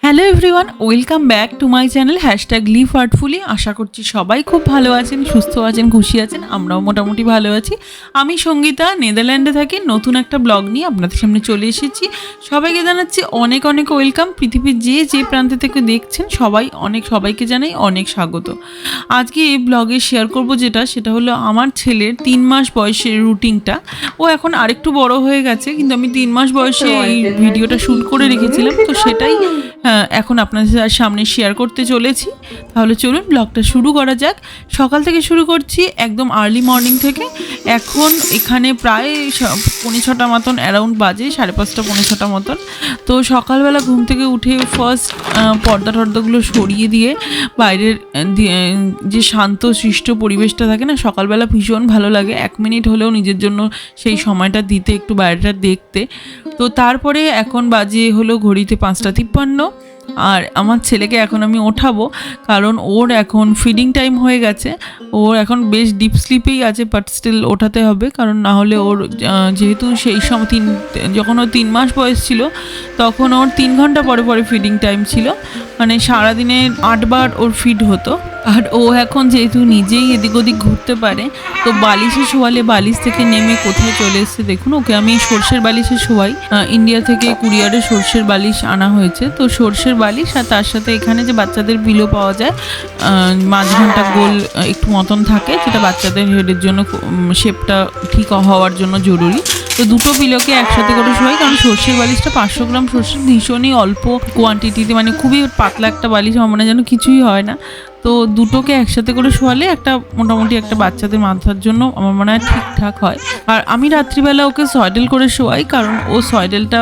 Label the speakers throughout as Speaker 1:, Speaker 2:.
Speaker 1: Hello everyone, welcome back to my channel #live artfully. আশা করছি সবাই খুব ভালো আছেন, সুস্থ আছেন, খুশি আছেন। আমরাও মোটামুটি ভালো আছি। আমি সঙ্গীতা, নেদারল্যান্ডে থাকি। নতুন একটা ব্লগ নিয়ে আপনাদের সামনে চলে এসেছি। সবাইকে জানাচ্ছি অনেক অনেক ওয়েলকাম। পৃথিবীর যে প্রান্তে থেকে দেখছেন সবাইকে জানাই অনেক স্বাগত। আজকে এই ব্লগে শেয়ার করব সেটা হলো আমার ছেলের 3 মাস বয়সের রুটিনটা। ও এখন আরেকটু বড় হয়ে গেছে, কিন্তু আমি 3 মাস বয়সে এই ভিডিওটা শ্যুট করে রেখেছিলাম, তো সেটাই এখন আপনাদের সামনে শেয়ার করতে চলেছি। তাহলে চলুন ব্লগটা শুরু করা যাক। সকাল থেকে শুরু করছি, একদম আর্লি মর্নিং থেকে। এখন এখানে প্রায় 5:45 মতন অ্যারাউন্ড বাজে, 5:30 5:45 মতন। তো সকালবেলা ঘুম থেকে উঠে ফার্স্ট পর্দাগুলো সরিয়ে দিয়ে বাইরের যে শান্ত সৃষ্ট পরিবেশটা থাকে না, সকালবেলা ভীষণ ভালো লাগে 1 মিনিট হলেও নিজের জন্য সেই সময়টা দিতে, একটু বাইরেটা দেখতে। তো তারপরে এখন বাজে হলো ঘড়িতে 5:53। আর আমার ছেলেকে এখন আমি ওঠাবো, কারণ ওর এখন ফিডিং টাইম হয়ে গেছে। ওর এখন বেশ ডিপ স্লিপেই আছে, বাট স্টিল ওঠাতে হবে, কারণ না হলে ওর যেহেতু সেই সময় যখন ওর 3 মাস বয়স ছিল, তখন ওর 3 ঘন্টা পরে পরে ফিডিং টাইম ছিল। মানে সারাদিনে 8 বার ওর ফিড হতো। আর ও এখন যেহেতু নিজেই এদিক ওদিক ঘুরতে পারে, তো বালিশে শোয়ালে বালিশ থেকে নেমে কোথায় চলে এসছে দেখুন। ওকে আমি সর্ষের বালিশে শোয়াই। ইন্ডিয়া থেকে কুরিয়ারে সর্ষের বালিশ আনা হয়েছে, তো সর্ষের বালিশ আর তার সাথে এখানে যে বাচ্চাদের পিলো পাওয়া যায়, মাঝখানটা গোল একটু মতন থাকে, যেটা বাচ্চাদের হেডের জন্য শেপটা ঠিক হওয়ার জন্য জরুরি। তো দুটো পিলোকে একসাথে করে শোয়াই, কারণ সর্ষের বালিশটা 500 গ্রাম সর্ষের ভীষণই অল্প কোয়ান্টিটিতে, মানে খুবই পাতলা একটা বালিশ, আমার মনে হয় যেন কিছুই হয় না। তো দুটোকে একসাথে করে শোয়ালে একটা মোটামুটি একটা বাচ্চাদের মাথার জন্য আমার মনে হয় ঠিকঠাক হয়। আর আমি রাত্রিবেলা ওকে সয়েডেল করে শোয়াই, কারণ ও সয়েডেলটা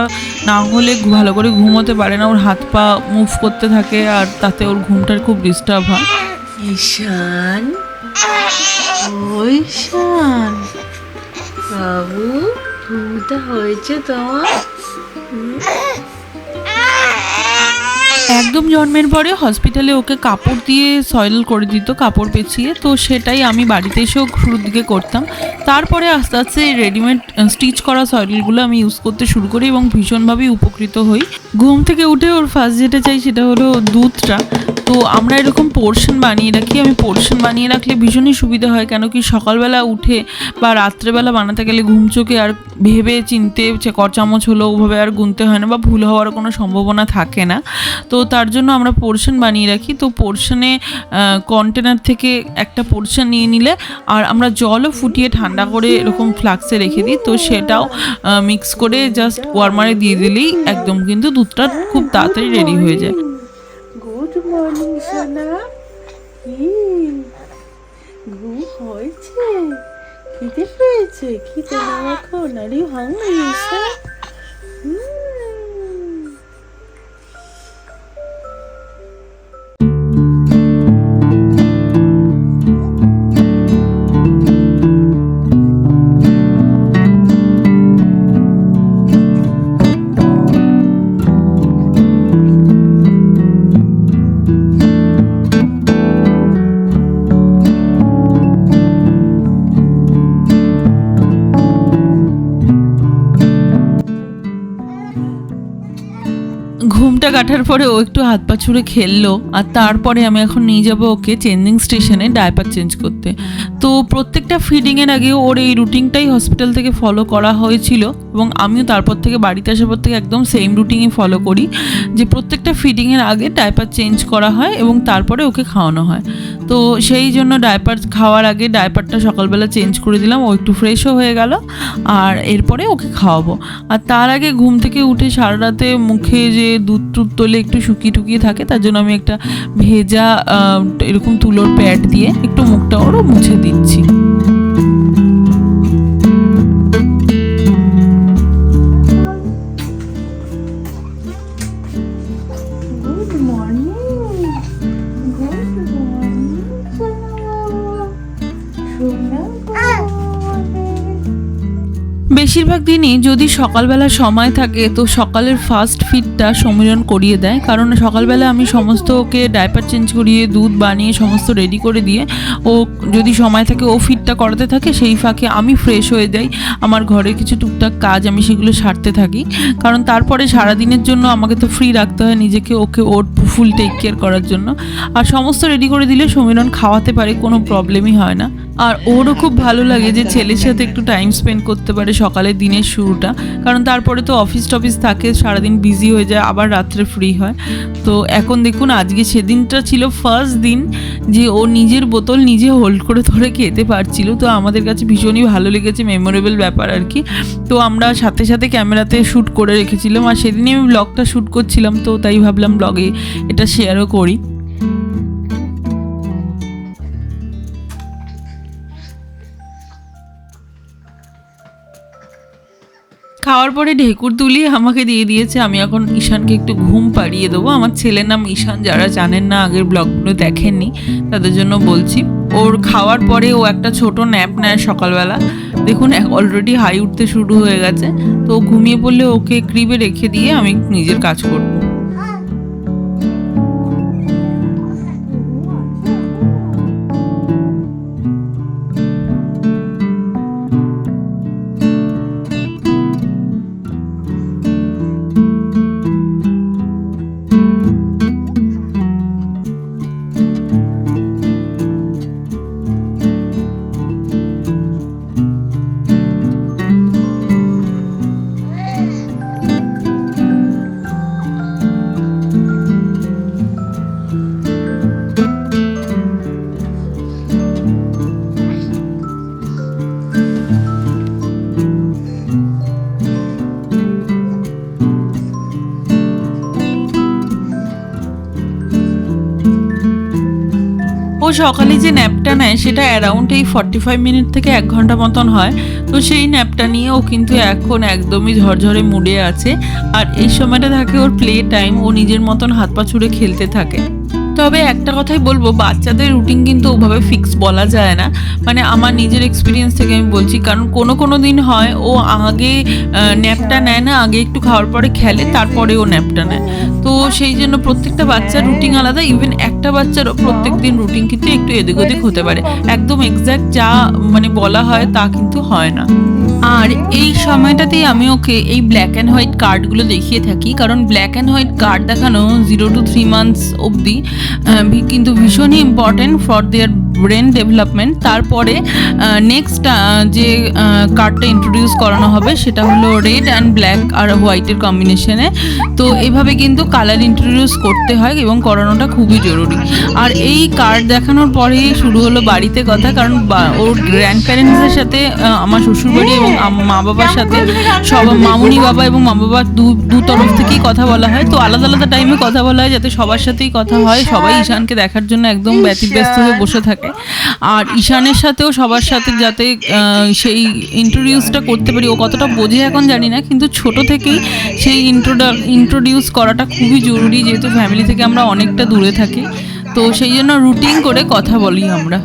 Speaker 1: না হলে ভালো করে ঘুমোতে পারে না, ওর হাত পা মুভ করতে থাকে, আর তাতে ওর ঘুমটার খুব ডিস্টার্ব হয়।
Speaker 2: ঈশান, ওই ঈশান বাবু, ঘুমটা হয়েছে তোমার?
Speaker 1: একদম জন্মের পরে হসপিটালে ওকে কাপড় দিয়ে সয়েল করে দিত, কাপড় পেঁচিয়ে। তো সেটাই আমি বাড়িতে এসেও শুরুর দিকে করতাম। তারপরে আস্তে আস্তে রেডিমেড স্টিচ করা সয়েলগুলো আমি ইউজ করতে শুরু করি এবং ভীষণভাবেই উপকৃত হই। ঘুম থেকে উঠে ওর ফার্স্ট যেটা চাই সেটা হলো দুধটা। তো আমরা এরকম পোর্শন বানিয়ে রাখি। আমি পোর্শন বানিয়ে রাখলে ভীষণই সুবিধা হয়, কেন কি সকালবেলা উঠে বা রাত্রেবেলা বানাতে গেলে ঘুম চোখে আর ভেবে চিনতে ক চামচ হলো ওভাবে আর গুনতে হয় না, বা ভুল হওয়ার কোনো সম্ভাবনা থাকে না। তো তার জন্য আমরা পোর্শন বানিয়ে রাখি। তো পোর্শনে কন্টেনার থেকে একটা পোর্শন নিয়ে নিলে, আর আমরা জলও ফুটিয়ে ঠান্ডা করে এরকম ফ্লাক্সে রেখে দিই। তো সেটাও মিক্স করে জাস্ট ওয়ার্মারে দিয়ে দিলেই একদম কিন্তু দুধটা খুব তাড়াতাড়ি রেডি হয়ে যায়।
Speaker 2: গুড মর্নিং সোনা, কি ঘুম হয়েছে? খিদে পেয়েছে? খিদে না এখন? আর ইউ হাংরি ঈশান?
Speaker 1: ঘুমটা কাটার পরে ও একটু হাত পা ছুঁড়ে খেললো, আর তারপরে আমি এখন নিয়ে যাবো ওকে চেঞ্জিং স্টেশনে ডায়পার চেঞ্জ করতে। তো প্রত্যেকটা ফিডিংয়ের আগে ওর এই রুটিনটাই হসপিটাল থেকে ফলো করা হয়েছিল, এবং আমিও তারপর থেকে বাড়িতে আসার পর থেকে একদম সেম রুটিনই ফলো করি, যে প্রত্যেকটা ফিডিংয়ের আগে ডায়পার চেঞ্জ করা হয় এবং তারপরে ওকে খাওয়ানো হয়। তো সেই জন্য ডায়পার খাওয়ার আগে ডায়পারটা সকালবেলা চেঞ্জ করে দিলাম, ও একটু ফ্রেশও হয়ে গেল, আর এরপরে ওকে খাওয়াবো। আর তার আগে ঘুম থেকে উঠে সারা রাতে মুখে যে দুধ তোলে একটু শুকিয়ে টুকিয়ে থাকে, তার জন্য আমি একটা ভেজা এরকম তুলোর প্যাড দিয়ে একটু মুখটা ওরও মুছে দিচ্ছি।
Speaker 2: গুড মর্নিং, গুড মর্নিং সোনা, সোনা।
Speaker 1: বেশি বেশিরভাগ দিনই যদি সকালবেলা সময় থাকে তো সকালের ফার্স্ট ফিডটা সমীরণ করিয়ে দেয়, কারণ সকালবেলা আমি সমস্ত ওকে ডাইপার চেঞ্জ করিয়ে দুধ বানিয়ে সমস্ত রেডি করে দিয়ে ও যদি সময় থাকে ও ফিডটা করাতে থাকে, সেই ফাঁকে আমি ফ্রেশ হয়ে যাই, আমার ঘরের কিছু টুকটাক কাজ আমি সেগুলো সারতে থাকি, কারণ তারপরে সারাদিনের জন্য আমাকে তো ফ্রি রাখতে হয় নিজেকে, ওকে ওর ফুল টেক কেয়ার করার জন্য। আর সমস্ত রেডি করে দিলে সমীরণ খাওয়াতে পারে, কোনো প্রবলেমই হয় না। আর ওরও খুব ভালো লাগে যে ছেলের সাথে একটু টাইম স্পেন্ড করতে পারে সকালের দিনের শুরুটা, কারণ তারপরে তো অফিস টফিস থাকে, সারাদিন বিজি হয়ে যায়, আবার রাত্রে ফ্রি হয়। তো এখন দেখুন আজকে সেদিনটা ছিল ফার্স্ট দিন যে ও নিজের বোতল নিজে হোল্ড করে ধরে খেতে পারছিল, তো আমাদের কাছে ভীষণই ভালো লেগেছে, মেমোরেবল ব্যাপার আর কি। তো আমরা সাথে সাথে ক্যামেরাতে শ্যুট করে রেখেছিলাম, আর সেদিনই আমি ব্লগটা শ্যুট করছিলাম, তো তাই ভাবলাম ব্লগে এটা শেয়ারও করি। খাওয়ার পরে ঢেকুর তুলি আমাকে দিয়ে দিয়েছে, আমি এখন ঈশানকে একটু ঘুম পাড়িয়ে দেবো। আমার ছেলের নাম ঈশান, যারা জানেন না আগের ব্লগগুলো দেখেননি তাদের জন্য বলছি। ওর খাওয়ার পরে ও একটা ছোট ন্যাপ নেয় সকালবেলা, দেখুন অলরেডি হাই উঠতে শুরু হয়ে গেছে। তো ঘুমিয়ে পড়লে ওকে ক্রিবে রেখে দিয়ে আমি নিজের কাজ করব। ও সকালে যে ন্যাপটা নেয় সেটা অ্যারাউন্ড এই 45 মিনিট থেকে 1 ঘন্টা মতন হয়। তো সেই ন্যাপটা নিয়ে ও কিন্তু এখন একদমই ঝরঝরে মুডে আছে, আর এই সময়টা থাকে ওর প্লে টাইম, ও নিজের মতন হাত পা ছুড়ে খেলতে থাকে। তবে একটা কথাই বলবো, বাচ্চাদের রুটিন কিন্তু ওভাবে ফিক্স বলা যায় না, মানে আমার নিজের এক্সপিরিয়েন্স থেকে আমি বলছি, কারণ কোনো দিন হয় ও আগে ন্যাপটা নেয় না, আগে একটু খাওয়ার পরে খেলে, তারপরে ও ন্যাপটা নেয়। তো সেই জন্য প্রত্যেকটা বাচ্চার রুটিন আলাদা, ইভেন একটা বাচ্চার প্রত্যেক দিন রুটিন কিন্তু একটু এদিক ওদিক হতে পারে, একদম এক্স্যাক্ট যা মানে বলা হয় তা কিন্তু হয় না। আর এই সময়টাতেই আমি ওকে এই ব্ল্যাক অ্যান্ড হোয়াইট কার্ডগুলো দেখিয়ে থাকি, কারণ ব্ল্যাক অ্যান্ড হোয়াইট কার্ড দেখানো 0 to 3 months অবধি কিন্তু ভীষণই important for their brain development. তারপরে নেক্সট যে কার্ডটা ইন্ট্রোডিউস করানো হবে সেটা হলো রেড অ্যান্ড ব্ল্যাক আর হোয়াইটের কম্বিনেশনে। তো এইভাবে কিন্তু কালার ইন্ট্রোডিউস করতে হয় এবং করানোটা খুবই জরুরি। আর এই কার্ড দেখানোর পরেই শুরু হলো বাড়িতে কথা, কারণ ওর গ্র্যান্ড প্যারেন্টসের সাথে আমার শ্বশুরবাড়ি এবং মা বাবার সাথে সব মামুনি বাবা এবং মা বাবা দু তরফ থেকেই কথা বলা হয়। তো আলাদা আলাদা টাইমে কথা বলা হয় যাতে সবার সাথেই কথা হয়, সবাই ঈশানকে দেখার জন্য একদম ব্যতিব্যস্ত হয়ে বসে থাকে। আর ঈশানের সাথেও সবার সাথে যাতে সেই ইন্ট্রোডিউসটা করতে পারি, ও কতটা বোঝে এখন জানি না, কিন্তু ছোট থেকেই সেই ইন্ট্রোডিউস করাটা খুবই জরুরি, যেহেতু ফ্যামিলি থেকে আমরা অনেকটা দূরে থাকি। তো সেই জন্য রুটিন করে কথা বলি আমরা।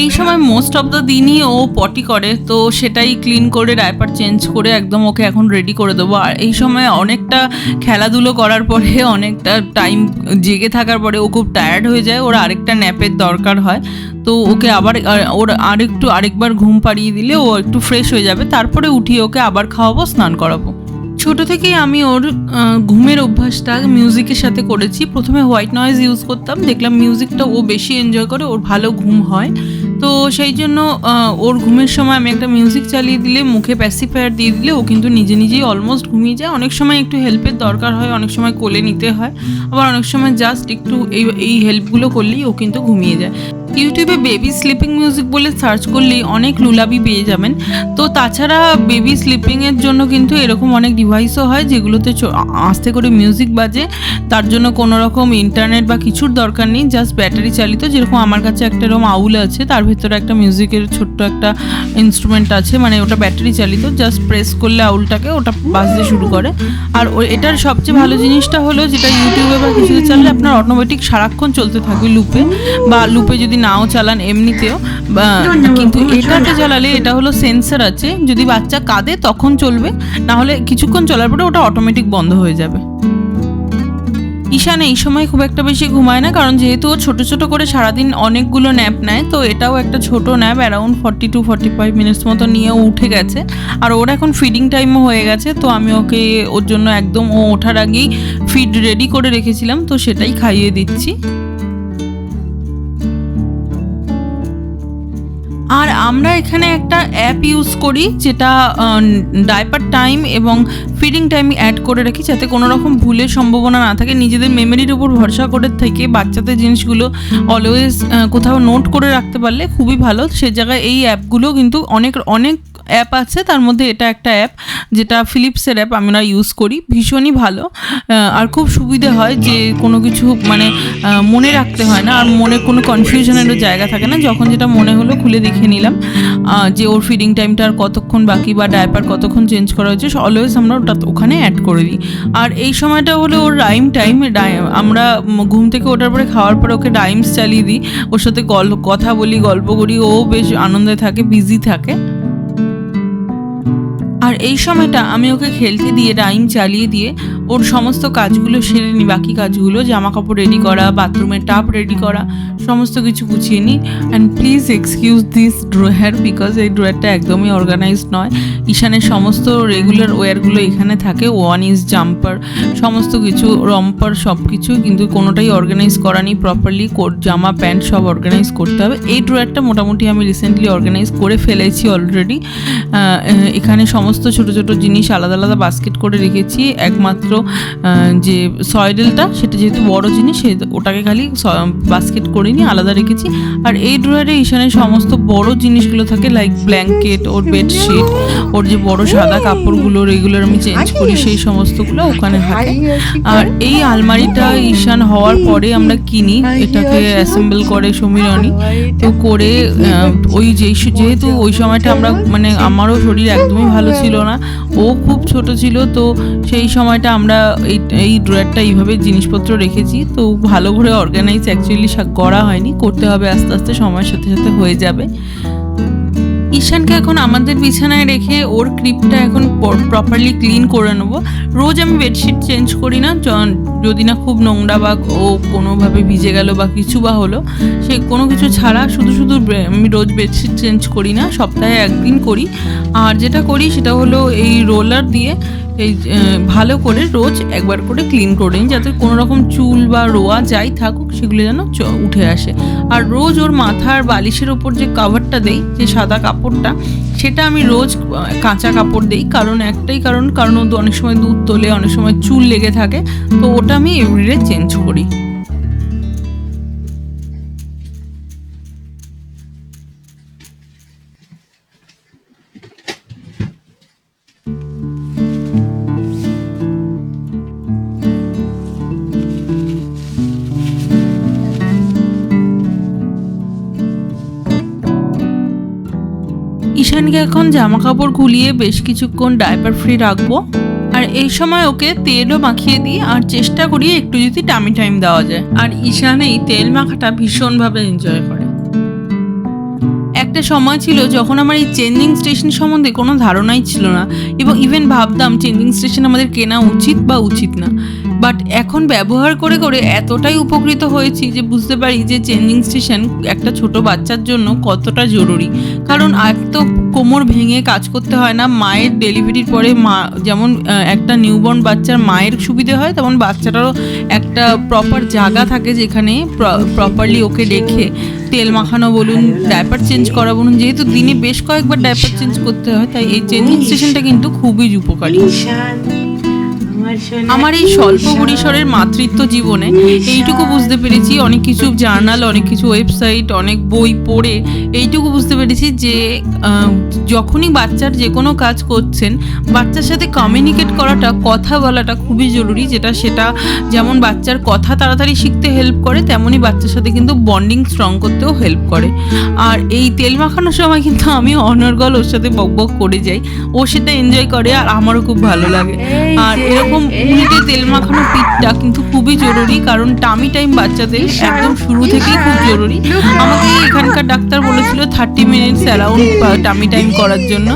Speaker 1: এই সময় মোস্ট অফ দ্য দিনই ও পটি করে, তো সেটাই ক্লিন করে ডাইপার চেঞ্জ করে একদম ওকে এখন রেডি করে দেবো। আর এই সময় অনেকটা খেলাধুলো করার পরে, অনেকটা টাইম জেগে থাকার পরে ও খুব টায়ার্ড হয়ে যায়, ওর আরেকটা ন্যাপের দরকার হয়। তো ওকে আবার ওর আরেকবার ঘুম পাড়িয়ে দিলে ও একটু ফ্রেশ হয়ে যাবে, তারপরে উঠিয়ে ওকে আবার খাওয়াবো, স্নান করাবো। ছোট থেকেই আমি ওর ঘুমের অভ্যাসটা মিউজিকের সাথে করেছি। প্রথমে হোয়াইট নয়েজ ইউজ করতাম, দেখলাম মিউজিকটা ও বেশি এনজয় করে, ওর ভালো ঘুম হয়। তো সেই জন্য ওর ঘুমের সময় আমি একটা মিউজিক চালিয়ে দিলে, মুখে প্যাসিফায়ার দিয়ে দিলে ও কিন্তু নিজে নিজেই অলমোস্ট ঘুমিয়ে যায়। অনেক সময় একটু হেল্পের দরকার হয়, অনেক সময় কোলে নিতে হয়, আবার অনেক সময় জাস্ট একটু এই হেল্পগুলো করলেই ও কিন্তু ঘুমিয়ে যায়। ইউটিউবে বেবি স্লিপিং মিউজিক বলে সার্চ করলেই অনেক লুলাবি পেয়ে যাবেন। তো তাছাড়া বেবি স্লিপিংয়ের জন্য কিন্তু এরকম অনেক ডিভাইসও হয় যেগুলোতে আস্তে করে মিউজিক বাজে, তার জন্য কোনো রকম ইন্টারনেট বা কিছুর দরকার নেই, জাস্ট ব্যাটারি চালিত। যেরকম আমার কাছে একটা এরকম আউল আছে, তার ভিতরে একটা মিউজিকের ছোট্ট একটা ইনস্ট্রুমেন্ট আছে, মানে ওটা ব্যাটারি চালিত, জাস্ট প্রেস করলে আউলটাকে ওটা বাজতে শুরু করে। আর এটার সবচেয়ে ভালো জিনিসটা হলো, যেটা ইউটিউবে বা কিছুতে চাললে আপনার অটোমেটিক সারাক্ষণ চলতে থাকবে লুপে, বা লুপে যদি নাও চালান এমনিতেও, কিন্তু এটাতে চালালে এটা হলো সেন্সর আছে, যদি বাচ্চা কাঁদে তখন চলবে, না হলে কিছুক্ষণ চলার পরে ওটা অটোমেটিক বন্ধ হয়ে যাবে। ঈশান এই সময় খুব একটা বেশি ঘুমায় না, কারণ যেহেতু ও ছোটো ছোটো করে সারাদিন অনেকগুলো ন্যাপ নেয়, তো এটাও একটা ছোট ন্যাপ, অ্যারাউন্ড 40-45 মিনিটস মতো নিয়ে ও উঠে গেছে। আর ওর এখন ফিডিং টাইমও হয়ে গেছে, তো আমি ওকে ওর জন্য একদম ও ওঠার আগেই ফিড রেডি করে রেখেছিলাম, তো সেটাই খাইয়ে দিচ্ছি। আর আমরা এখানে একটা অ্যাপ ইউজ করি যেটা ডাইপার টাইম এবং ফিডিং টাইম অ্যাড করে রাখি, যাতে কোনো রকম ভুলের সম্ভাবনা না থাকে। নিজেদের মেমোরির উপর ভরসা করে থেকে বাচ্চাদের জিনিসগুলো অলওয়েজ কোথাও নোট করে রাখতে পারলে খুবই ভালো। সে জায়গায় এই অ্যাপগুলো কিন্তু অনেক অ্যাপ আছে, তার মধ্যে এটা একটা অ্যাপ যেটা ফিলিপসের অ্যাপ, আমরা ইউজ করি, ভীষণই ভালো। আর খুব সুবিধে হয় যে কোনো কিছু মানে মনে রাখতে হয় না, আর মনে কোনো কনফিউশনেরও জায়গা থাকে না। যখন যেটা মনে হলো খুলে দেখে নিলাম যে ওর ফিডিং টাইমটা আর কতক্ষণ বাকি বা ডায়পার কতক্ষণ চেঞ্জ করা হয়েছে, অলওয়েজ আমরা ওটা ওখানে অ্যাড করে দিই। আর এই সময়টা হলো ওর রাইম টাইম, আমরা ঘুম থেকে ওঠার পরে খাওয়ার পরে ওকে রাইমস চালিয়ে দিই, ওর সাথে কথা বলি, গল্প করি, ও বেশ আনন্দে থাকে, বিজি থাকে। আর এই সময়টা আমি ওকে খেলতে দিয়ে রাইম চালিয়ে দিয়ে ওর সমস্ত কাজগুলো সেরে নিই, বাকি কাজগুলো জামা কাপড় রেডি করা, বাথরুমের টাব রেডি করা, সমস্ত কিছু গুছিয়ে নিই। And please excuse this drawer, because এই ড্রয়ারটা একদমই অর্গানাইজড নয়। ঈশানের সমস্ত রেগুলার ওয়্যারগুলো এখানে থাকে, ওয়ান ইজ জাম্পার, সমস্ত কিছু রম্পার, সব কিছু, কিন্তু কোনোটাই অর্গানাইজ করা নেই প্রপারলি। কোট জামা প্যান্ট সব অর্গানাইজ করতে হবে। এই ড্রয়ারটা মোটামুটি আমি রিসেন্টলি অর্গানাইজ করে ফেলেছি অলরেডি। এখানে সমস্ত ছোট ছোট জিনিস আলাদা আলাদা বাস্কেট করে রেখেছি। একমাত্র যে সয়েডেলটা, সেটা যেহেতু বড় জিনিস, ওটাকে খালি বাস্কেট করে নিয়ে আলাদা রেখেছি। আর এই ড্রয়ারে ঈশানের সমস্ত বড় জিনিসগুলো থাকে, লাইক ব্ল্যাঙ্কেট, ওর বেডশিট, ওর যে বড় সাদা কাপড়গুলো রেগুলার আমি চেঞ্জ করি, সেই সমস্তগুলো ওখানে থাকে। আর এই আলমারিটা ঈশান হওয়ার পরে আমরা কিনি, এটাকে অ্যাসেম্বল করে সমীরণী, তো করে ওই যেহেতু ওই সময়টা আমরা মানে আমারও শরীর একদমই ভালো ছিল না, ও খুব ছোট ছিল, তো সেই সময়টা আমরা এই ড্রয়ারটা এইভাবে জিনিসপত্র রেখেছি। তো ভালো করে অর্গানাইজ অ্যাকচুয়ালি করা হয়নি, করতে হবে আস্তে আস্তে, সময়ের সাথে সাথে হয়ে যাবে। ঈশানকে এখন আমাদের বিছানায় রেখে ওর ক্রিপটা এখন প্রপারলি ক্লিন করে নেবো। রোজ আমি বেডশিট চেঞ্জ করি না, যদি না খুব নোংরা বা ও কোনোভাবে ভিজে গেল বা কিছু বা হলো, সে কোনো কিছু ছাড়া শুধু আমি রোজ বেডশিট চেঞ্জ করি না, সপ্তাহে একদিন করি। আর যেটা করি সেটা হলো এই রোলার দিয়ে এই ভালো করে রোজ একবার করে ক্লিন করে নিই, যাতে কোনো রকম চুল বা রোয়া যাই থাকুক সেগুলো যেন উঠে আসে। আর রোজ ওর মাথার বালিশের ওপর যে কাভারটা দেই, যে সাদা কাপড়টা, সেটা আমি রোজ কাঁচা কাপড় দিই, কারণ একটাই কারণ ও অনেক সময় দুধ তোলে, অনেক সময় চুল লেগে থাকে, তো ওটা আমি এভরিডে চেঞ্জ করি। ঈশানকে এখন জামা কাপড় খুলিয়ে বেশ কিছুক্ষণ ডাইপার ফ্রি রাখবো। আর এই সময় ওকে তেলও মাখিয়ে দিই, আর চেষ্টা করি একটু যদি টামি টাইম দেওয়া যায়। আর ঈশান এই তেল মাখাটা ভীষণভাবে এনজয় করে। একটা সময় ছিল যখন আমার এই চেঞ্জিং স্টেশন সম্বন্ধে কোনো ধারণাই ছিল না, এবং ইভেন ভাবতাম চেঞ্জিং স্টেশন আমাদের কেনা উচিত বা উচিত না। বাট এখন ব্যবহার করে করে এতটাই উপকৃত হয়েছি যে বুঝতে পারি যে চেঞ্জিং স্টেশন একটা ছোট বাচ্চার জন্য কতটা জরুরি। কারণ এক তো কোমর ভেঙে কাজ করতে হয় না, মায়ের ডেলিভারির পরে যেমন একটা নিউবর্ন বাচ্চার মায়ের সুবিধে হয়, তেমন বাচ্চাটারও একটা প্রপার জায়গা থাকে যেখানে প্রপারলি ওকে রেখে তেল মাখানো বলুন, ডাইপার চেঞ্জ করা বলুন, যেহেতু দিনে বেশ কয়েকবার ডাইপার চেঞ্জ করতে হয়, তাই এই চেঞ্জিং স্টেশনটা কিন্তু খুবই উপকারী। আমার এই স্বল্প পরিসরের মাতৃত্ব জীবনে এইটুকু বুঝতে পেরেছি, অনেক কিছু জার্নাল, অনেক কিছু ওয়েবসাইট, অনেক বই পড়ে এইটুকু বুঝতে পেরেছি যে যখনই বাচ্চার যে কোনো কাজ করছেন, বাচ্চার সাথে কমিউনিকেট করাটা, কথা বলাটা খুবই জরুরি। সেটা যেমন বাচ্চার কথা তাড়াতাড়ি শিখতে হেল্প করে, তেমনই বাচ্চার সাথে কিন্তু বন্ডিং স্ট্রং করতেও হেল্প করে। আর এই তেল মাখানোর সময় কিন্তু আমি অনর্গল ওর সাথে বকবক করে যাই, ও সেটা এনজয় করে, আর আমারও খুব ভালো লাগে। আর এরকম এরকম উল্টে তেল মাখানো পিঠটা কিন্তু খুবই জরুরি, কারণ টামি টাইম বাচ্চাদের একদম শুরু থেকেই খুব জরুরি। আমাকে এখানকার ডাক্তার বলেছিল 30 মিনিটস অ্যারাউন্ড টামি টাইম করার জন্য,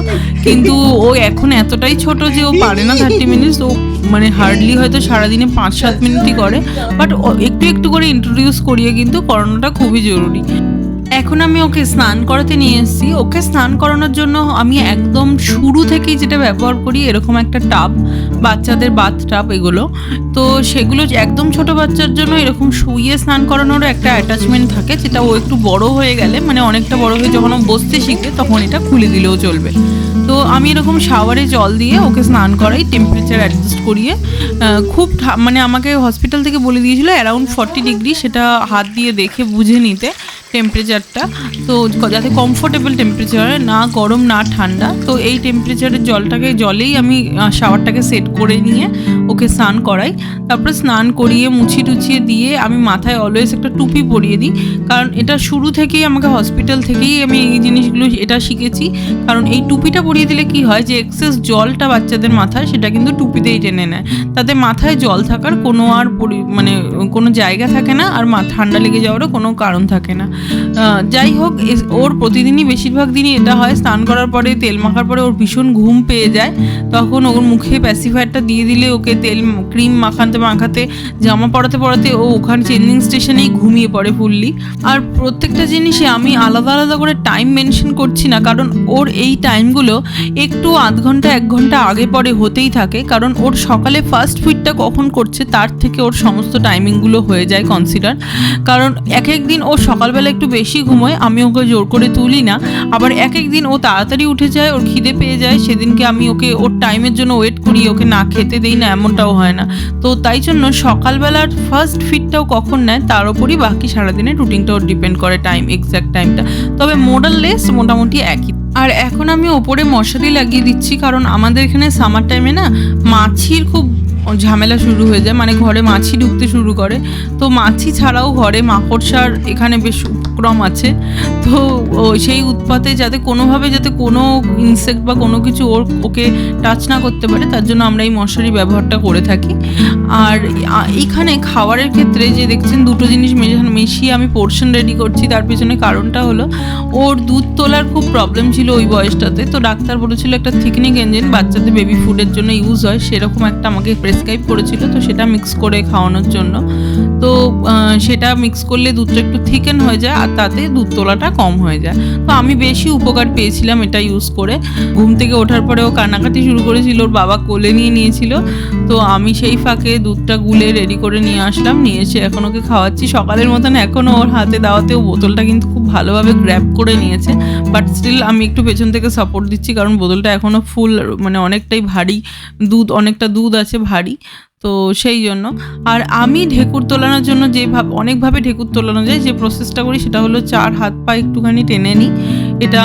Speaker 1: কিন্তু ও এখন এতটাই ছোট যে ও পারে না 30 মিনিটস। ও মানে হার্ডলি হয়তো সারাদিনে 5-7 মিনিটই করে, বাট একটু একটু করে ইন্ট্রোডিউস করিয়ে কিন্তু করানোটা খুবই জরুরি। এখন আমি ওকে স্নান করাতে নিয়ে এসেছি। ওকে স্নান করানোর জন্য আমি একদম শুরু থেকেই যেটা ব্যবহার করি, এরকম একটা টাব, বাচ্চাদের বাথ টাব এগুলো। তো সেগুলো একদম ছোট বাচ্চার জন্য এরকম শুইয়ে স্নান করানোরও একটা অ্যাটাচমেন্ট থাকে, যেটা ও একটু বড় হয়ে গেলে, মানে অনেকটা বড় হয়ে যখন ও বসতে শিখবে তখন এটা খুলে দিলেও চলবে। তো আমি এরকম শাওয়ারে জল দিয়ে ওকে স্নান করাই, টেম্পারেচার অ্যাডজাস্ট করিয়ে। খুব মানে আমাকে হসপিটাল থেকে বলে দিয়েছিল অ্যারাউন্ড 40 ডিগ্রি, সেটা হাত দিয়ে দেখে বুঝে নিতে টেম্পারেচারটা, তো যাতে কমফোর্টেবল টেম্পারেচার হয়, না গরম না ঠান্ডা। তো এই টেম্পারেচারের জলেই আমি শাওয়ারটাকে সেট করে নিয়ে ওকে স্নান করাই। তারপরে স্নান করিয়ে মুছিয়ে টুছিয়ে দিয়ে আমি মাথায় অলওয়েজ একটা টুপি পরিয়ে দিই, কারণ এটা শুরু থেকেই আমাকে হসপিটাল থেকেই আমি এই জিনিসগুলো এটা শিখেছি। কারণ এই টুপিটা পরিয়ে দিলে কি হয়, যে এক্সেস জলটা বাচ্চাদের মাথায় সেটা কিন্তু টুপিতেই টেনে নেয়, তাতে মাথায় জল থাকার কোনো আর মানে কোনো জায়গা থাকে না, আর ঠান্ডা লেগে যাওয়ারও কোনো কারণ থাকে না। যাই হোক, ওর প্রতিদিনই বেশিরভাগ দিনই এটা হয়। স্নান করার পরে তেল মাখার পরে ওর ভীষণ ঘুম পেয়ে যায়, তখন ওর মুখে প্যাসিফায়ারটা দিয়ে দিলে ওকে তেল ক্রিম মাখাতে জামা পরাতে ও ওখানে চেঞ্জিং স্টেশনেই ঘুমিয়ে পড়ে ফুললি। আর প্রত্যেকটা জিনিসে আমি আলাদা আলাদা করে টাইম মেনশন করছি না, কারণ ওর এই টাইমগুলো একটু আধ ঘন্টা 1 ঘন্টা আগে পরে হতেই থাকে, কারণ ওর সকালে ফার্স্ট ফিডটা কখন করছে তার থেকে ওর সমস্ত টাইমিংগুলো হয়ে যায় কনসিডার। কারণ এক দিন ও সকালবেলা একটু বেশি ঘুমোয়, আমি ওকে জোর করে তুলি না, আবার এক দিন ও তাড়াতাড়ি উঠে যায়, ওর খিদে পেয়ে যায়, সেদিনকে আমি ওকে ওর টাইমের জন্য ওয়েট করি, ওকে না খেতে দেই না, এমনটাও হয় না। তো তাই জন্য সকালবেলার ফার্স্ট ফিডটাও কখন নেয় তার উপরই বাকি সারাদিনের রুটিনটা ওর ডিপেন্ড করে, এক্স্যাক্ট টাইমটা। তবে মোরাললেস মোটামুটি একই। আর এখন আমি ওপরে মশারি লাগিয়ে দিচ্ছি, কারণ আমাদের এখানে সামার টাইমে না মাছির খুব ঝামেলা শুরু হয়ে যায়, মানে ঘরে মাছি ঢুকতে শুরু করে। তো মাছি ছাড়াও ঘরে মাকড়সার এখানে বেশ উপক্রম আছে, তো সেই উৎপাতে যাতে কোনোভাবে যাতে কোনো ইনসেক্ট বা কোনো কিছু ওকে টাচ না করতে পারে, তার জন্য আমরা এই মশারি ব্যবহারটা করে থাকি। আর এইখানে খাবারের ক্ষেত্রে যে দেখছেন দুটো জিনিস মিশিয়ে আমি পোর্শন রেডি করছি, তার পেছনে কারণটা হলো ওর দুধ তোলার খুব প্রবলেম ছিল ওই বয়সটাতে। তো ডাক্তার বলেছিল একটা থিকনিং এঞ্জিন বাচ্চাদের বেবি ফুডের জন্য ইউজ হয়, সেরকম একটা আমাকে প্রেসক্রাইব করেছিল, তো সেটা মিক্স করে খাওয়ানোর জন্য। তো সেটা মিক্স করলে দুধটা একটু থিকেন হয়ে যায়, আর তাতে দুধ তোলাটা কম হয়ে যায়। তো আমি বেশি উপকার পেয়েছিলাম এটা ইউজ করে। ঘুম থেকে ওঠার পরে ও কান্নাকাটি শুরু করেছিল, ওর বাবা কোলে নিয়েছিল, তো আমি সেই ফাঁকে দুধটা গুলে রেডি করে নিয়ে আসলাম, নিয়ে এসে এখন ওকে খাওয়াচ্ছি। সকালের মতন এখনও ওর হাতে দাওয়াতেও বোতলটা কিন্তু খুব ভালোভাবে গ্র্যাব করে নিয়েছে, বাট স্টিল আমি একটু পেছন থেকে সাপোর্ট দিচ্ছি, কারণ বোতলটা এখনও ফুল, মানে অনেকটাই ভারী অনেকটা দুধ আছে ভারী, তো সেই জন্য। আর আমি ঢেকুর তোলানোর জন্য অনেকভাবে ঢেকুর তোলানো যায়, যে প্রসেসটা করি সেটা হলো 4 হাত পা একটুখানি টেনে নিই। এটা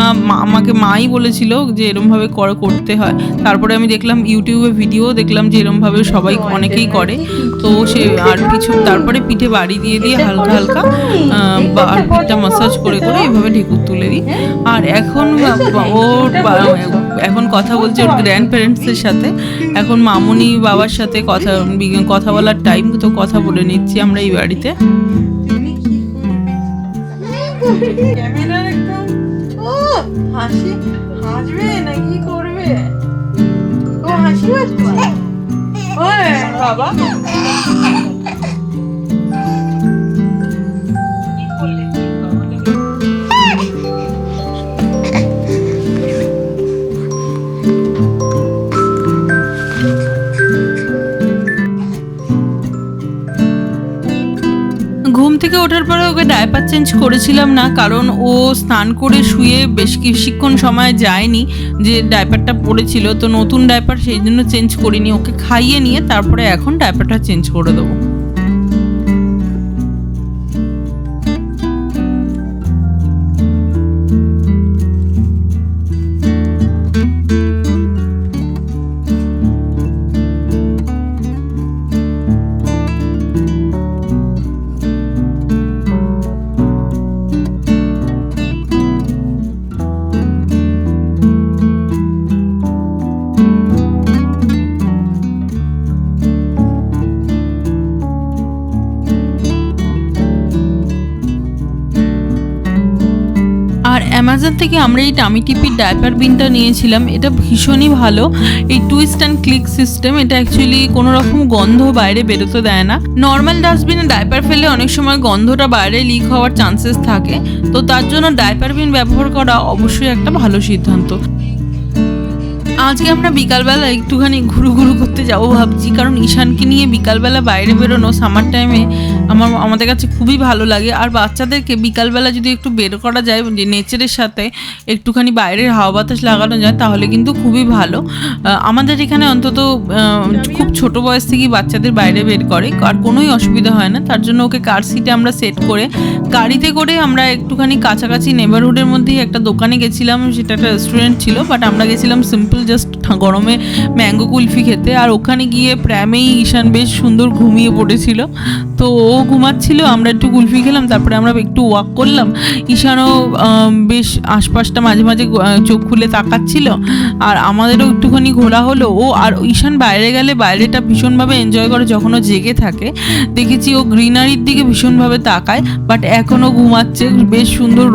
Speaker 1: আমাকে মাই বলেছিল যে এরমভাবে করতে হয়। তারপরে আমি দেখলাম ইউটিউবে ভিডিও দেখলাম যে এরমভাবে সবাই অনেকেই করে, তো সে আর কিছু তারপরে পিঠে বাড়ি দিয়ে হালকা হালকা আর পিঠটা মাসাজ করে এভাবে ঢেকুর তুলে দিই। আর এখন এখন কথা বলছে ওর গ্র্যান্ড প্যারেন্টসের সাথে, এখন মামুনি বাবার সাথে কথা বলার টাইম, তো কথা বলে নিচ্ছি আমরা এই বাড়িতে। হাসবে না কি করবে ও, হাসি বাবা ঘুম থেকে ওঠার পরে ওকে ডায়পার চেঞ্জ করেছিলাম না, কারণ ও স্নান করে শুয়ে বেশ কিছুক্ষণ সময় যায়নি যে ডায়পারটা পড়েছিল, তো নতুন ডায়পার সেই জন্য চেঞ্জ করিনি। ওকে খাইয়ে নিয়ে তারপরে এখন ডায়পারটা চেঞ্জ করে দেবো। অ্যামাজন থেকে আমরা এই টামি টিপির ডাইপার বিনটা নিয়েছিলাম। এটা ভীষণই ভালো, এই টুইস্ট অ্যান্ড ক্লিক সিস্টেম। এটা অ্যাকচুয়ালি কোনো রকম গন্ধ বাইরে বেরোতে দেয় না। নর্মাল ডাস্টবিনে ডাইপার ফেলে অনেক সময় গন্ধটা বাইরে লিক হওয়ার চান্সেস থাকে, তো তার জন্য ডাইপার বিন ব্যবহার করা অবশ্যই একটা ভালো সিদ্ধান্ত। আজকে আমরা বিকালবেলা একটুখানি ঘুরু করতে যাবো ভাবছি, কারণ ঈশানকে নিয়ে বিকালবেলা বাইরে বেরোনো সামার টাইমে আমাদের কাছে খুবই ভালো লাগে। আর বাচ্চাদেরকে বিকালবেলা যদি একটু বের করা যায়, যে নেচারের সাথে একটুখানি বাইরের হাওয়া বাতাস লাগানো যায়, তাহলে কিন্তু খুবই ভালো। আমাদের এখানে অন্তত খুব ছোট বয়স থেকেই বাচ্চাদের বাইরে বের করে, আর কোনোই অসুবিধা হয় না। তার জন্য ওকে কার সিটে আমরা সেট করে গাড়িতে করে আমরা একটুখানি কাছাকাছি নেবারহুডের মধ্যেই একটা দোকানে গেছিলাম। সেটা একটা রেস্টুরেন্ট ছিল, বাট আমরা গেছিলাম সিম্পল জাস্ট গরমে ম্যাঙ্গো কুলফি খেতে। আর ওখানে গিয়ে প্র্যামেই ঈশান বেশ সুন্দর ঘুমিয়ে পড়েছিল, তো ও ঘুমাচ্ছিল, আমরা একটু কুলফি খেলাম, তারপরে আমরা একটু ওয়াক করলাম। ঈশানও বেশ আশপাশটা মাঝে মাঝে চোখ খুলে তাকাচ্ছিল, আর আমাদেরও একটুখানি ঘোরা হলো। ও আর ঈশান বাইরে গেলে বাইরেটা ভীষণভাবে এনজয় করে, যখন ও জেগে থাকে দেখেছি ও গ্রিনারির দিকে ভীষণভাবে তাকায়। বাট এখনও ঘুমাচ্ছে, বেশ সুন্দর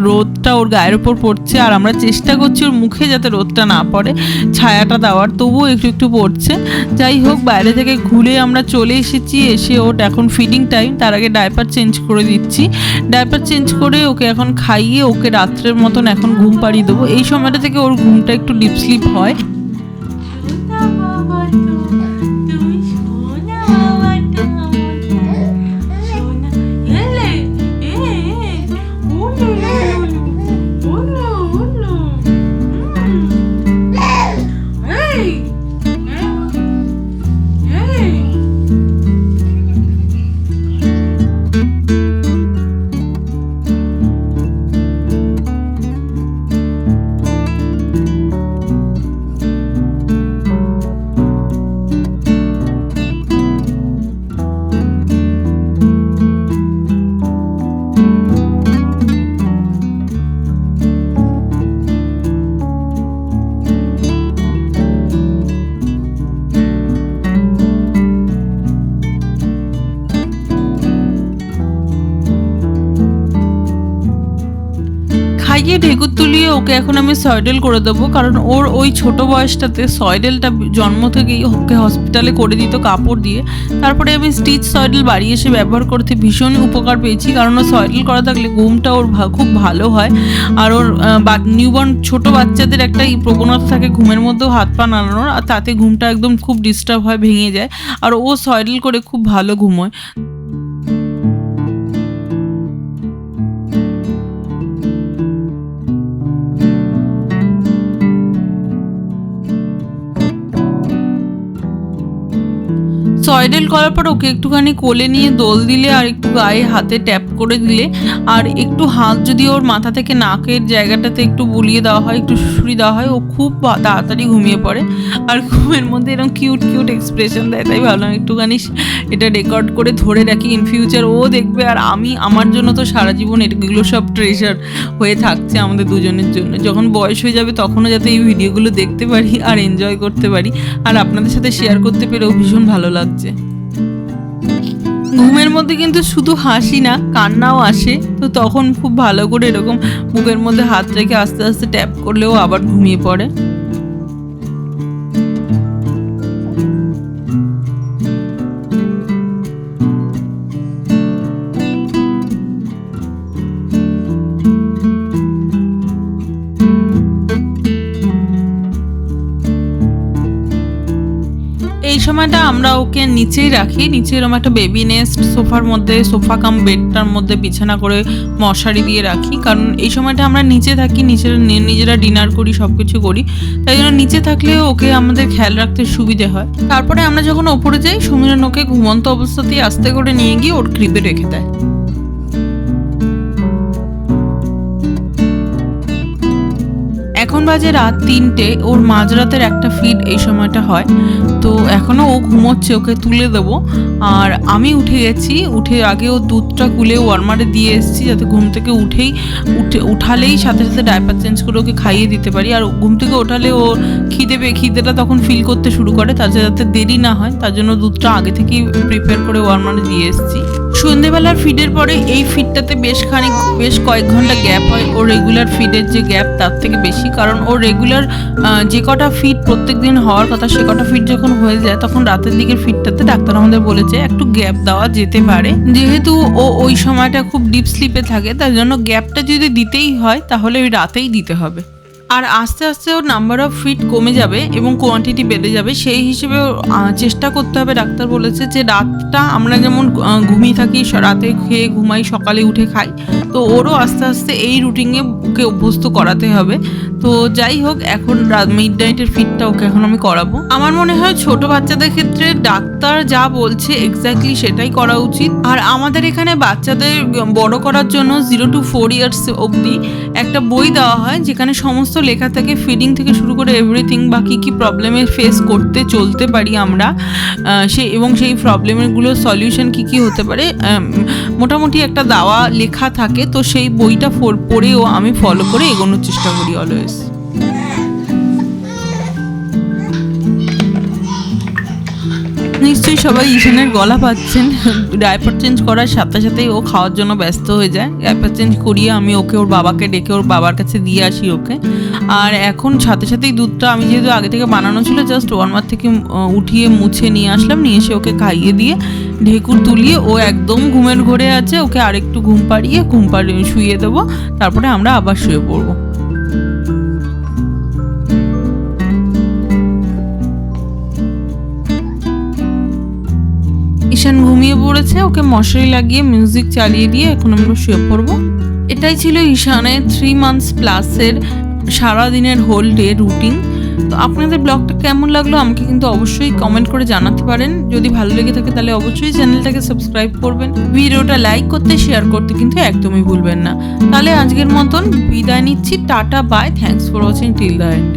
Speaker 1: রোদটা ওর গায়ের ওপর পড়ছে, আর আমরা চেষ্টা করছি ওর মুখে যাতে রোদটা না পড়ে, ছায়াটা দেওয়ার, তবুও একটু একটু পড়ছে। যাই হোক, বাইরে থেকে ঘুরে আমরা চলে এসেছি। এসে ওর এখন ফিডিং টাইম, তার আগে ডাইপার চেঞ্জ করে দিচ্ছি। ডাইপার চেঞ্জ করে ওকে এখন খাইয়ে ওকে রাত্রের মতন এখন ঘুম পাড়িয়ে দেবো। এই সময়টা থেকে ওর ঘুমটা একটু ডিপ স্লিপ হয়। খাইয়ে ঢেকুর তুলিয়ে ওকে এখন আমি সয়েডেল করে দেবো, কারণ ওর ওই ছোট বয়সটাতে সয়েডেলটা জন্ম থেকেই ওকে হসপিটালে করে দিত কাপড় দিয়ে। তারপরে আমি স্টিচ সয়েডেল বাড়ি এসে ব্যবহার করতে ভীষণ উপকার পেয়েছি, কারণ ও সয়েডেল করা থাকলে ঘুমটা ওর খুব ভালো হয়। আর ওর নিউবর্ন ছোট বাচ্চাদের একটা প্রবণতা থাকে ঘুমের মধ্যেও হাত পা নাড়ানোর, আর তাতে ঘুমটা একদম খুব ডিস্টার্ব হয়, ভেঙে যায়। আর ও সয়েডেল করে খুব ভালো ঘুমোয়। সয়েডেল করার পর ওকে একটুখানি কোলে নিয়ে দোল দিলে, আর একটু গায়ে হাতে ট্যাপ করে দিলে, আর একটু হাত যদি ওর মাথা থেকে নাকের জায়গাটাতে একটু বুলিয়ে দেওয়া হয়, একটু শুশুরি দেওয়া হয়, ও খুব তাড়াতাড়ি ঘুমিয়ে পড়ে। আর ঘুমের মধ্যে এরকম কিউট এক্সপ্রেশন দেয়, তাই ভাবলাম একটুখানি এটা রেকর্ড করে ধরে রাখি, ইন ফিউচার ও দেখবে। আর আমার জন্য তো সারা জীবন এগুলো সব ট্রেজার হয়ে থাকছে আমাদের দুজনের জন্য। যখন বয়স হয়ে যাবে তখনও যাতে এই ভিডিওগুলো দেখতে পারি আর এনজয় করতে পারি, আর আপনাদের সাথে শেয়ার করতে পেরেও ভীষণ ভালো লাগছে। ঘুমের মধ্যে কিন্তু শুধু হাসি না, কান্নাও আসে, তো তখন খুব ভালো করে এরকম বুকের মধ্যে হাত রেখে আস্তে আস্তে ট্যাপ করলেও আবার ঘুমিয়ে পড়ে। এই সময়টা আমরা ওকে নিচেই রাখি, নিচে এরকম একটা বেবি নেস্ট সোফার মধ্যে, সোফা কাম বেডটার মধ্যে বিছানা করে মশারি দিয়ে রাখি, কারণ এই সময়টা আমরা নিচে থাকি, নিজেরা ডিনার করি, সব কিছু করি, তাই জন্য নিচে থাকলে ওকে আমাদের খেয়াল রাখতে সুবিধে হয়। তারপরে আমরা যখন ওপরে যাই, সমীরণ ওকে ঘুমন্ত অবস্থাতেই আস্তে করে নিয়ে গিয়ে ওর ক্রিবে রেখে দেয়। এখন বাজে রাত 3টে, ওর মাঝরাতের একটা ফিড এই সময়টা হয়। তো তো এখনও ও ঘুমোচ্ছে, ওকে তুলে দেবো। আর আমি উঠে গেছি, উঠে আগে ও দুধটা কুলে ওয়ার্মারে দিয়ে এসেছি, যাতে ঘুম থেকে উঠালেই সাথে সাথে ডায়পার চেঞ্জ করে ওকে খাইয়ে দিতে পারি। আর ঘুম থেকে ওঠালে ও খিদেটা তখন ফিল করতে শুরু করে, যাতে দেরি না হয়, তার জন্য দুধটা আগে থেকেই প্রিপেয়ার করে ওয়ার্মারে দিয়ে এসেছি। সন্ধ্যেবেলার ফিডের পরে এই ফিডটাতে বেশ কয়েক ঘন্টা গ্যাপ হয়। ও রেগুলার ফিডের যে গ্যাপ তার থেকে বেশি, কারণ ও রেগুলার যে কটা ফিড প্রত্যেক দিন হওয়ার কথা সে কটা ফিড যখন হয়ে যায় তখন রাতের দিকের ফিডটাতে ডাক্তার আমাদের বলেছে একটু গ্যাপ দেওয়া যেতে পারে। যেহেতু ও ওই সময়টা খুব ডিপ স্লিপে থাকে, তার জন্য গ্যাপটা যদি দিতেই হয় তাহলে ওই রাতেই দিতে হবে। আর আস্তে আস্তে ওর নাম্বার অফ ফিট কমে যাবে এবং কোয়ান্টিটি বেড়ে যাবে। সেই হিসেবে চেষ্টা করতে হবে, ডাক্তার বলেছে যে রাতটা আমরা যেমন ঘুমিয়ে থাকি, রাতে খেয়ে ঘুমাই, সকালে উঠে খাই, তো ওরও আস্তে আস্তে এই রুটিনে ওকে অভ্যস্ত করাতে হবে। তো যাই হোক, এখন মিড নাইটের ফিটটা ওকে এখন আমি করাবো। আমার মনে হয় ছোট বাচ্চাদের ক্ষেত্রে ডাক্তার যা বলছে এক্স্যাক্টলি সেটাই করা উচিত। আর আমাদের এখানে বাচ্চাদের বড় করার জন্য 0 to 4 years অবধি একটা বই দেওয়া হয়, যেখানে সমস্ত লেখা থাকে, ফিডিং থেকে শুরু করে এভরিথিং, বা কী কী প্রবলেমের ফেস করতে চলতে পারি আমরা, এবং সেই প্রবলেমগুলোর সলিউশন কী কী হতে পারে, মোটামুটি একটা দেওয়া লেখা থাকে। তো সেই বইটা পড়েও আমি ফলো করে এগোনোর চেষ্টা করি অলওয়েজ। নিশ্চয়ই সবাই ঈশানের গলা পাচ্ছেন। ডায়পার চেঞ্জ করার সাথে সাথেই ও খাওয়ার জন্য ব্যস্ত হয়ে যায়। ডায়পার চেঞ্জ করিয়ে আমি ওকে ওর বাবাকে ডেকে ওর বাবার কাছে দিয়ে আসি ওকে। আর এখন সাথে সাথেই দুধটা আমি যেহেতু আগে থেকে বানানো ছিল, জাস্ট ওয়ার্মার থেকে উঠিয়ে মুছে নিয়ে আসলাম, নিয়ে এসে ওকে খাইয়ে দিয়ে ঢেকুর তুলিয়ে ও একদম ঘুমের ঘোরে আছে। ওকে আরেকটু ঘুম পাড়িয়ে শুইয়ে দেবো, তারপরে আমরা আবার শুয়ে পড়বো। ঈশান ঘুমিয়ে পড়েছে, ওকে মশারি লাগিয়ে মিউজিক চালিয়ে দিয়ে এখন আমরা শুয়ে পড়বো। এটাই ছিল ঈশানের 3 months প্লাসের সারাদিনের হোল ডে রুটিন। তো আপনাদের ব্লগটা কেমন লাগলো আমাকে কিন্তু অবশ্যই কমেন্ট করে জানাতে পারেন। যদি ভালো লেগে থাকে তাহলে অবশ্যই চ্যানেলটাকে সাবস্ক্রাইব করবেন, ভিডিওটা লাইক করতে, শেয়ার করতে কিন্তু একদমই ভুলবেন না। তাহলে আজকের মতন বিদায় নিচ্ছি, tata, bye, thanks for watching till the and.